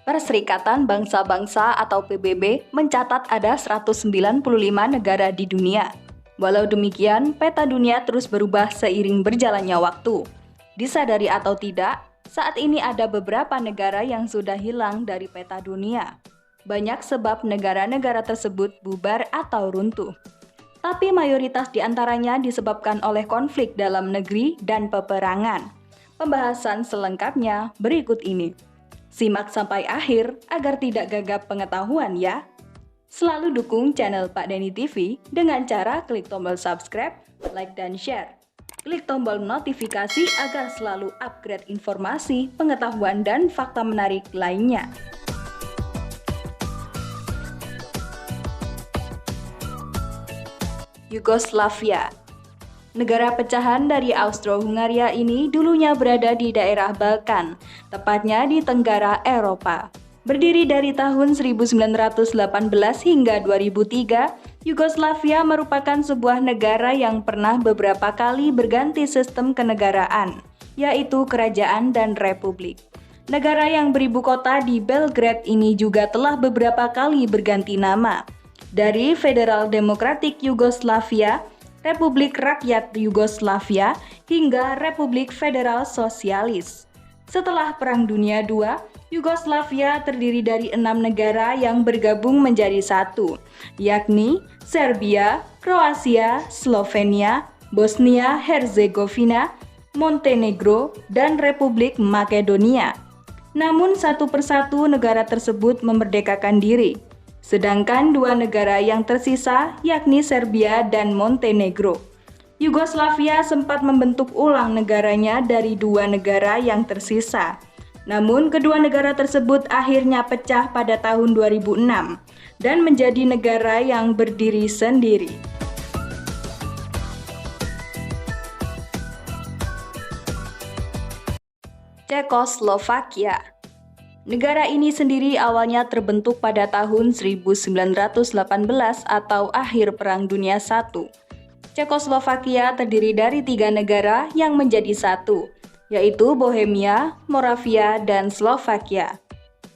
Perserikatan Bangsa-Bangsa atau PBB mencatat ada 195 negara di dunia. Walau demikian, peta dunia terus berubah seiring berjalannya waktu. Disadari atau tidak, saat ini ada beberapa negara yang sudah hilang dari peta dunia. Banyak sebab negara-negara tersebut bubar atau runtuh. Tapi mayoritas di antaranya disebabkan oleh konflik dalam negeri dan peperangan. Pembahasan selengkapnya berikut ini. Simak sampai akhir agar tidak gagap pengetahuan ya. Selalu dukung channel Pak Denny TV dengan cara klik tombol subscribe, like, dan share. Klik tombol notifikasi agar selalu upgrade informasi, pengetahuan, dan fakta menarik lainnya. Yugoslavia. Negara pecahan dari Austro-Hungaria ini dulunya berada di daerah Balkan, tepatnya di Tenggara Eropa. Berdiri dari tahun 1918 hingga 2003, Yugoslavia merupakan sebuah negara yang pernah beberapa kali berganti sistem kenegaraan, yaitu kerajaan dan republik. Negara yang beribu kota di Belgrade ini juga telah beberapa kali berganti nama, dari Federal Democratic Yugoslavia, Republik Rakyat Yugoslavia, hingga Republik Federal Sosialis. Setelah Perang Dunia II, Yugoslavia terdiri dari 6 negara yang bergabung menjadi satu, yakni Serbia, Kroasia, Slovenia, Bosnia-Herzegovina, Montenegro, dan Republik Makedonia. Namun satu persatu negara tersebut memerdekakan diri, sedangkan 2 negara yang tersisa yakni Serbia dan Montenegro. Yugoslavia sempat membentuk ulang negaranya dari 2 negara yang tersisa. Namun kedua negara tersebut akhirnya pecah pada tahun 2006 dan menjadi negara yang berdiri sendiri. Cekoslovakia. Negara ini sendiri awalnya terbentuk pada tahun 1918 atau akhir Perang Dunia I. Cekoslovakia terdiri dari 3 negara yang menjadi satu, yaitu Bohemia, Moravia, dan Slovakia.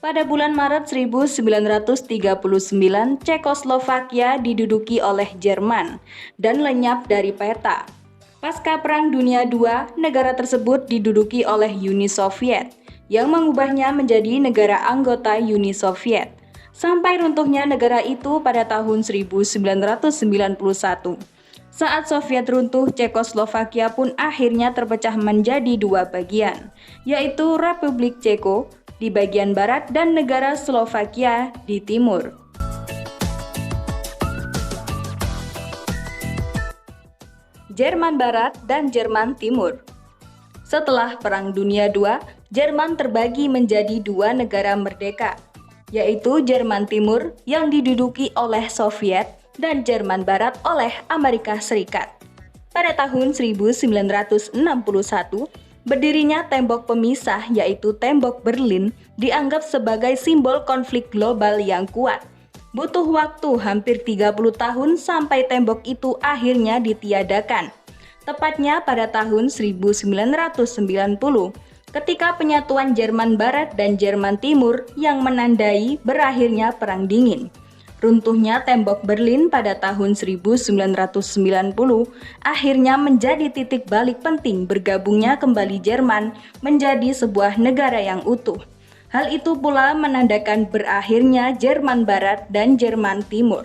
Pada bulan Maret 1939, Cekoslovakia diduduki oleh Jerman dan lenyap dari peta. Pasca Perang Dunia II, negara tersebut diduduki oleh Uni Soviet, yang mengubahnya menjadi negara anggota Uni Soviet, sampai runtuhnya negara itu pada tahun 1991. Saat Soviet runtuh, Cekoslovakia pun akhirnya terpecah menjadi 2 bagian, yaitu Republik Ceko di bagian barat dan negara Slovakia di timur. Jerman Barat dan Jerman Timur. Setelah Perang Dunia II, Jerman terbagi menjadi 2 negara merdeka, yaitu Jerman Timur yang diduduki oleh Soviet dan Jerman Barat oleh Amerika Serikat. Pada tahun 1961, berdirinya tembok pemisah yaitu Tembok Berlin dianggap sebagai simbol konflik global yang kuat. Butuh waktu hampir 30 tahun sampai tembok itu akhirnya ditiadakan. Tepatnya pada tahun 1990, ketika penyatuan Jerman Barat dan Jerman Timur yang menandai berakhirnya Perang Dingin. Runtuhnya tembok Berlin pada tahun 1990 akhirnya menjadi titik balik penting bergabungnya kembali Jerman menjadi sebuah negara yang utuh. Hal itu pula menandakan berakhirnya Jerman Barat dan Jerman Timur.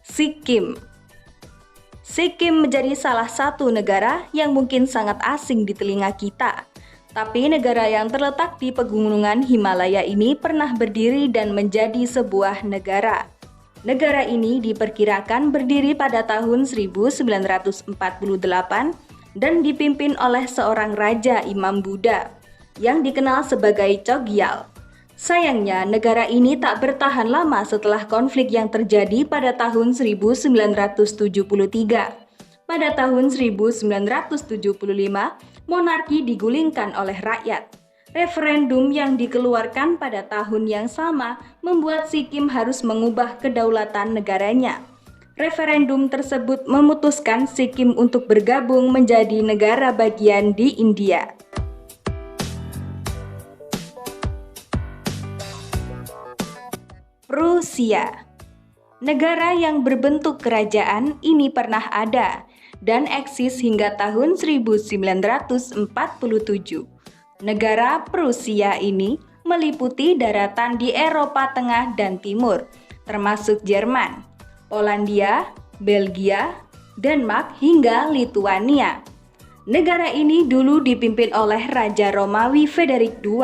Sikkim. Sikkim menjadi salah satu negara yang mungkin sangat asing di telinga kita. Tapi negara yang terletak di pegunungan Himalaya ini pernah berdiri dan menjadi sebuah negara. Negara ini diperkirakan berdiri pada tahun 1948 dan dipimpin oleh seorang raja Imam Buddha yang dikenal sebagai Chogyal. Sayangnya, negara ini tak bertahan lama setelah konflik yang terjadi pada tahun 1973. Pada tahun 1975, monarki digulingkan oleh rakyat. Referendum yang dikeluarkan pada tahun yang sama membuat Sikkim harus mengubah kedaulatan negaranya. Referendum tersebut memutuskan Sikkim untuk bergabung menjadi negara bagian di India. Prusia. Negara yang berbentuk kerajaan ini pernah ada dan eksis hingga tahun 1947. Negara Prusia ini meliputi daratan di Eropa Tengah dan Timur, termasuk Jerman, Polandia, Belgia, Denmark hingga Lituania. Negara ini dulu dipimpin oleh Raja Romawi Frederick II.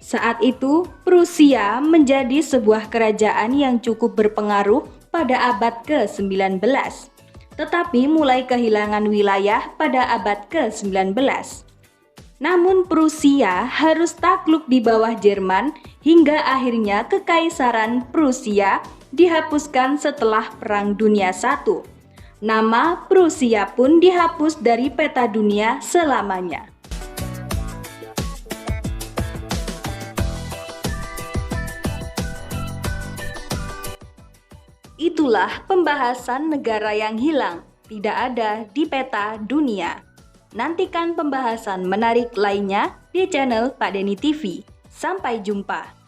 Saat itu, Prusia menjadi sebuah kerajaan yang cukup berpengaruh pada abad ke-19, tetapi mulai kehilangan wilayah pada abad ke-19. Namun Prusia harus takluk di bawah Jerman hingga akhirnya Kekaisaran Prusia dihapuskan setelah Perang Dunia I. Nama Prusia pun dihapus dari peta dunia selamanya. Itulah pembahasan negara yang hilang, tidak ada di peta dunia. Nantikan pembahasan menarik lainnya di channel Pak Denny TV. Sampai jumpa.